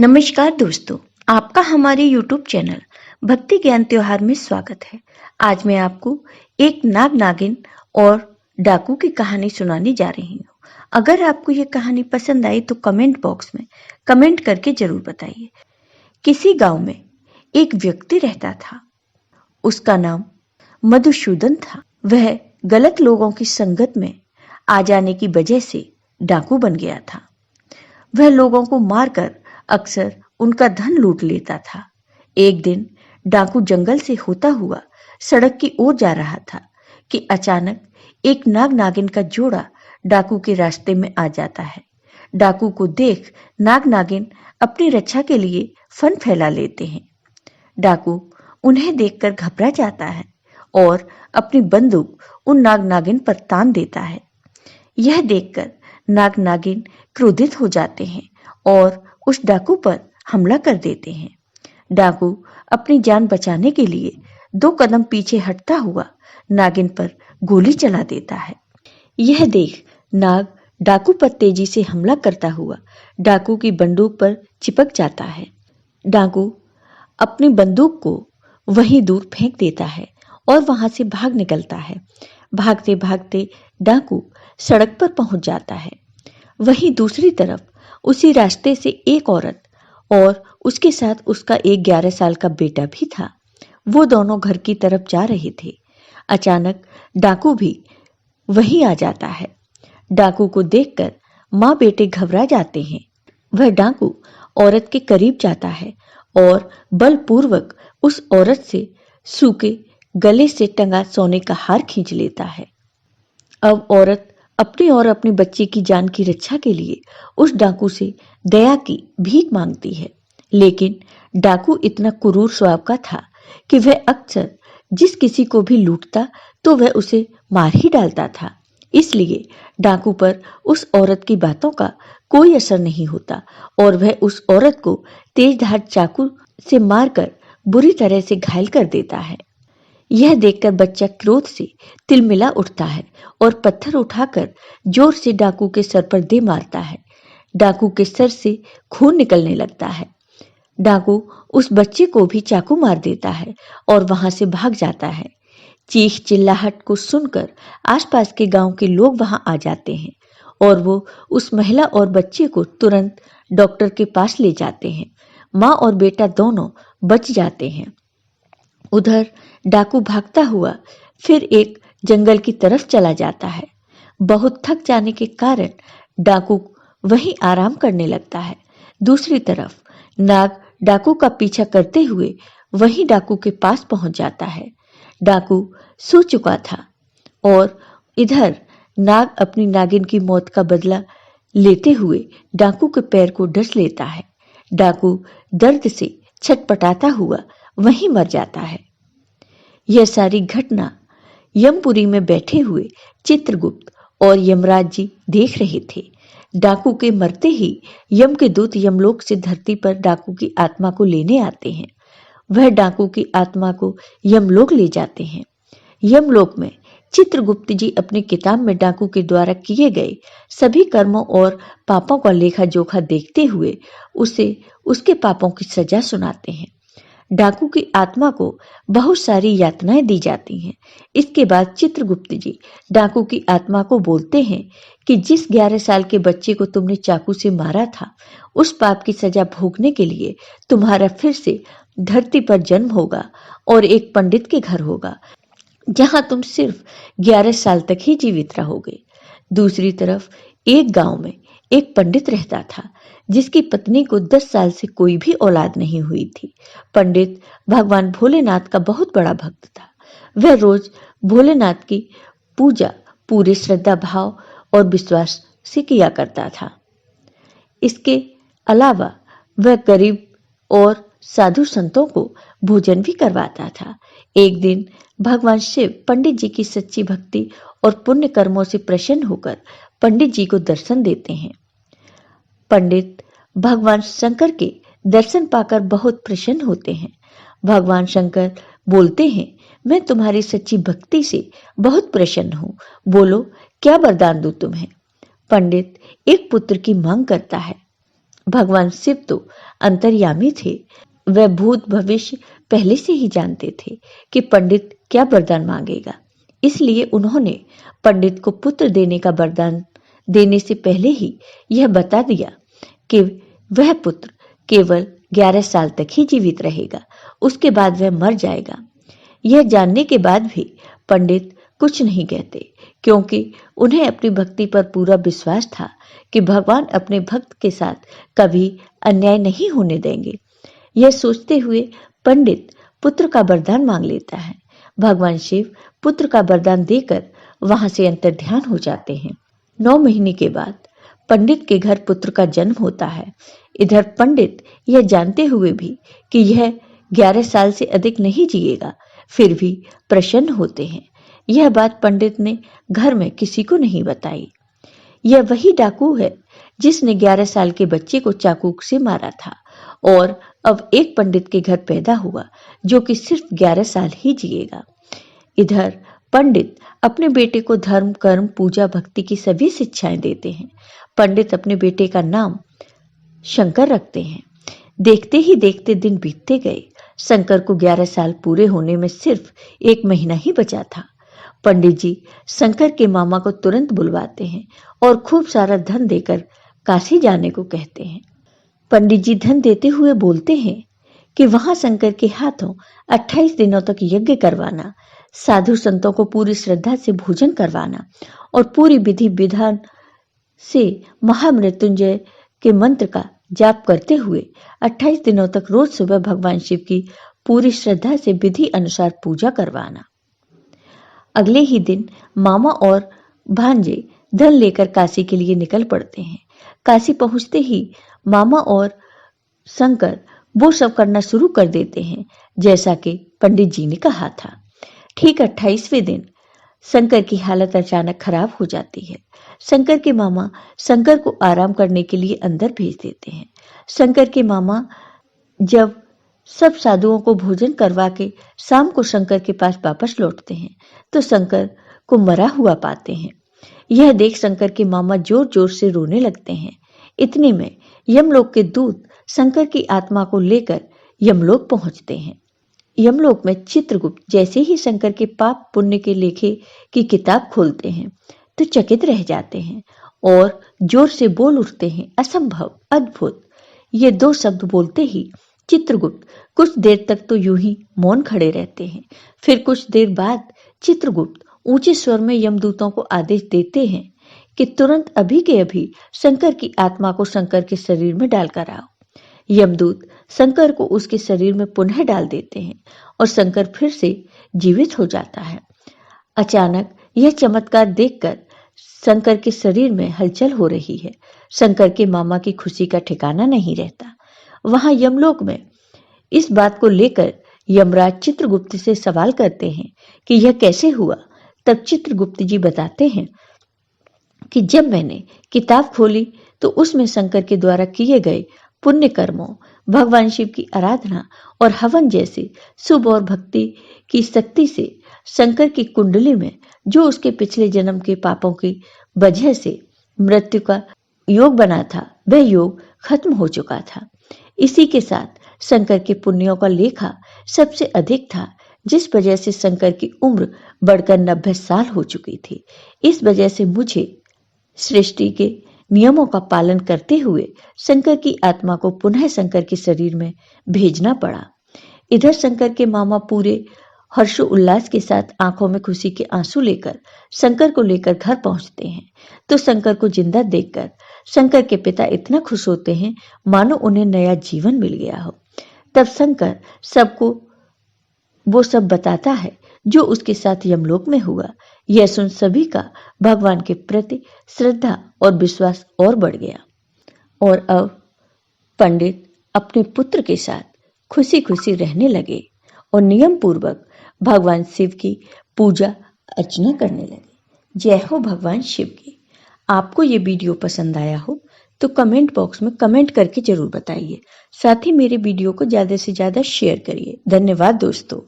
नमस्कार दोस्तों, आपका हमारे YouTube चैनल भक्ति ज्ञान त्योहार में स्वागत है। आज मैं आपको एक नाग नागिन और डाकू की कहानी सुनाने जा रही हूँ। अगर आपको ये कहानी पसंद आई तो कमेंट बॉक्स में कमेंट करके जरूर बताइए। किसी गांव में एक व्यक्ति रहता था। उसका नाम मधुसूदन था। वह गलत लोगों की संगत में आ जाने की वजह से डाकू बन गया था। वह लोगों को मारकर अक्सर उनका धन लूट लेता था। एक दिन डाकू जंगल से होता हुआ सड़क की ओर जा रहा था कि अचानक एक नाग नागिन का जोड़ा डाकू के रास्ते में आ जाता है। डाकू को देख नाग नागिन अपनी रक्षा के लिए फन फैला लेते हैं। डाकू उन्हें देखकर घबरा जाता है और अपनी बंदूक उन नाग नागिन पर तान देता है। यह देखकर नाग नागिन क्रोधित हो जाते हैं और उस डाकू पर हमला कर देते हैं। डाकू अपनी जान बचाने के लिए 2 कदम पीछे हटता हुआ नागिन पर गोली चला देता है। यह देख नाग डाकू पर तेजी से हमला करता हुआ डाकू की बंदूक पर चिपक जाता है। डाकू अपनी बंदूक को वहीं दूर फेंक देता है और वहां से भाग निकलता है। भागते भागते डाकू सड़क पर पहुंच जाता है। वहीं दूसरी तरफ उसी रास्ते से एक औरत और उसके साथ उसका एक 11 साल का बेटा भी था। वो दोनों घर की तरफ जा रहे थे। अचानक डाकू भी वहीं आ जाता है। डाकू को देखकर माँ बेटे घबरा जाते हैं। वह डाकू औरत के करीब जाता है और बलपूर्वक उस औरत से सूखे गले से टंगा सोने का हार खींच लेता है। अब औरत अपने और अपने बच्चे की जान की रक्षा के लिए उस डाकू से दया की भीख मांगती है। लेकिन डाकू इतना क्रूर स्वभाव का था कि वह अक्सर जिस किसी को भी लूटता तो वह उसे मार ही डालता था। इसलिए डाकू पर उस औरत की बातों का कोई असर नहीं होता और वह उस औरत को तेजधार चाकू से मारकर बुरी तरह से घायल कर देता है। यह देखकर बच्चा क्रोध से तिलमिला उठता है और पत्थर उठाकर जोर से डाकू के सर पर दे मारता है। डाकू के सर से खून निकलने लगता है। डाकू उस बच्चे को भी चाकू मार देता है और वहां से भाग जाता है। चीख चिल्लाहट को सुनकर आसपास के गांव के लोग वहां आ जाते हैं और वो उस महिला और बच्चे को तुरंत डॉक्टर के पास ले जाते हैं। माँ और बेटा दोनों बच जाते हैं। उधर डाकू भागता हुआ फिर एक जंगल की तरफ चला जाता है। बहुत थक जाने के कारण डाकू वहीं आराम करने लगता है। दूसरी तरफ नाग डाकू का पीछा करते हुए वहीं डाकू के पास पहुंच जाता है। डाकू सो चुका था और इधर नाग अपनी नागिन की मौत का बदला लेते हुए डाकू के पैर को डस लेता है। डाकू दर्द से छटपटाता हुआ वहीं मर जाता है। यह सारी घटना यमपुरी में बैठे हुए चित्रगुप्त और यमराज जी देख रहे थे। डाकू के मरते ही यम के दूत यमलोक से धरती पर डाकू की आत्मा को लेने आते हैं। वह डाकू की आत्मा को यमलोक ले जाते हैं। यमलोक में चित्रगुप्त जी अपनी किताब में डाकू के द्वारा किए गए सभी कर्मों और पापों का लेखा जोखा देखते हुए उसे उसके पापों की सजा सुनाते हैं। डाकू की आत्मा को बहुत सारी यातनाएं दी जाती हैं। इसके बाद चित्रगुप्त जी डाकू की आत्मा को बोलते हैं कि जिस 11 साल के बच्चे को तुमने चाकू से मारा था, उस पाप की सजा भोगने के लिए तुम्हारा फिर से धरती पर जन्म होगा और एक पंडित के घर होगा, जहां तुम सिर्फ 11 साल तक ही जीवित रहोगे। दूसरी तरफ एक गांव में एक पंडित रहता था जिसकी पत्नी को 10 साल से कोई भी औलाद नहीं हुई थी। पंडित भगवान भोलेनाथ का बहुत बड़ा भक्त था। वह रोज भोलेनाथ की पूजा पूरे श्रद्धा भाव और विश्वास से किया करता था। इसके अलावा वह गरीब और साधु संतों को भोजन भी करवाता था। एक दिन भगवान शिव पंडित जी की सच्ची भक्ति और पुण्य कर्मों से प्रसन्न होकर पंडित जी को दर्शन देते हैं। पंडित भगवान शंकर के दर्शन पाकर बहुत प्रसन्न होते हैं। भगवान शंकर बोलते हैं, मैं तुम्हारी सच्ची भक्ति से बहुत प्रसन्न हूँ। बोलो क्या वरदान दूं तुम्हें। पंडित एक पुत्र की मांग करता है। भगवान शिव तो अंतर्यामी थे। वह भूत भविष्य पहले से ही जानते थे कि पंडित क्या वरदान मांगेगा। इसलिए उन्होंने पंडित को पुत्र देने का वरदान देने से पहले ही यह बता दिया कि वह पुत्र केवल 11 साल तक ही जीवित रहेगा, उसके बाद वह मर जाएगा। यह जानने के बाद भी पंडित कुछ नहीं कहते, क्योंकि उन्हें अपनी भक्ति पर पूरा विश्वास था कि भगवान अपने भक्त के साथ कभी अन्याय नहीं होने देंगे। यह सोचते हुए पंडित पुत्र का वरदान मांग लेता है। भगवान शिव पुत्र का वरदान देकर वहां से अंतर्ध्यान हो जाते हैं। 9 महीने के बाद पंडित के घर पुत्र का जन्म होता है। इधर पंडित यह जानते हुए भी कि यह 11 साल से अधिक नहीं जिएगा, फिर भी प्रसन्न होते हैं। यह बात पंडित ने घर में किसी को नहीं बताई। यह वही डाकू है जिसने 11 साल के बच्चे को चाकू से मारा था और अब एक पंडित के घर पैदा हुआ जो कि सिर्फ 11 साल ही जिएगा। इधर पंडित अपने बेटे को धर्म, कर्म, पूजा, भक्ति की सभी शिक्षाएं देते हैं। पंडित अपने बेटे का नाम शंकर रखते हैं। देखते ही देखते दिन बीतते गए। शंकर को 11 साल पूरे होने में सिर्फ 1 महीना ही बचा था। पंडित जी शंकर के मामा को तुरंत बुलवाते हैं और खूब सारा धन देकर काशी जाने को कहते हैं। पंडित जी धन देते हुए बोलते हैं कि वहां शंकर के हाथों 28 दिनों तक यज्ञ करवाना, साधु संतों को पूरी श्रद्धा से भोजन करवाना और पूरी विधि विधान से महामृत्युंजय के मंत्र का जाप करते हुए 28 दिनों तक रोज सुबह भगवान शिव की पूरी श्रद्धा से विधि अनुसार पूजा करवाना। अगले ही दिन मामा और भांजे धन लेकर काशी के लिए निकल पड़ते हैं। काशी पहुंचते ही मामा और शंकर वो सब करना शुरू कर देते हैं जैसा कि पंडित जी ने कहा था। ठीक 28वें दिन शंकर की हालत अचानक खराब हो जाती है। शंकर के मामा शंकर को आराम करने के लिए अंदर भेज देते हैं। शंकर के मामा जब सब साधुओं को भोजन करवा के शाम को शंकर के पास वापस लौटते हैं तो शंकर को मरा हुआ पाते हैं। यह देख शंकर के मामा जोर जोर से रोने लगते हैं। इतने में यमलोक के दूत शंकर की आत्मा को लेकर यमलोक पहुंचते हैं। यमलोक में चित्रगुप्त जैसे ही शंकर के पाप पुण्य के लेखे की किताब खोलते हैं तो चकित रह जाते हैं और जोर से बोल उठते हैं, असंभव, अद्भुत। ये 2 शब्द बोलते ही चित्रगुप्त कुछ देर तक तो यूं ही मौन खड़े रहते हैं। फिर कुछ देर बाद चित्रगुप्त ऊंचे स्वर में यमदूतों को आदेश देते हैं कि तुरंत अभी के अभी शंकर की आत्मा को शंकर के शरीर में डालकर आओ। यमदूत शंकर को उसके शरीर में पुनः डाल देते हैं और शंकर फिर से जीवित हो जाता है। अचानक यह चमत्कार देखकर शंकर के शरीर में हलचल हो रही है। शंकर के मामा की खुशी का ठिकाना नहीं रहता। वहां यमलोक में इस बात को लेकर यमराज चित्रगुप्त से सवाल करते हैं कि यह कैसे हुआ। तब चित्रगुप्त जी बताते हैं कि जब मैंने किताब खोली तो उसमें शंकर के द्वारा किए गए पुण्य कर्मों, भगवान शिव की आराधना और हवन जैसे शुभ और भक्ति की शक्ति से शंकर की कुंडली में जो उसके पिछले जन्म के पापों की वजह से मृत्यु का योग बना था, वह योग खत्म हो चुका था। इसी के साथ शंकर के पुण्यों का लेखा सबसे अधिक था, जिस वजह से शंकर की उम्र बढ़कर 90 साल हो चुकी थी। इस वजह से मुझे सृष्टि के नियमों का पालन करते हुए शंकर की आत्मा को पुनः शंकर के शरीर में भेजना पड़ा। इधर शंकर के मामा पूरे हर्षोल्लास के साथ आंखों में खुशी के आंसू लेकर शंकर को लेकर घर पहुंचते हैं तो शंकर को जिंदा देखकर शंकर के पिता इतना खुश होते हैं मानो उन्हें नया जीवन मिल गया हो। तब शंकर सबको वो सब बताता है जो उसके साथ यमलोक में हुआ। यह सुन सभी का भगवान के प्रति श्रद्धा और विश्वास और बढ़ गया और अब पंडित अपने पुत्र के साथ खुशी खुशी रहने लगे और नियम पूर्वक भगवान शिव की पूजा अर्चना करने लगे। जय हो भगवान शिव की। आपको ये वीडियो पसंद आया हो तो कमेंट बॉक्स में कमेंट करके जरूर बताइए। साथ ही मेरे वीडियो को ज़्यादा से ज़्यादा शेयर करिए। धन्यवाद दोस्तों।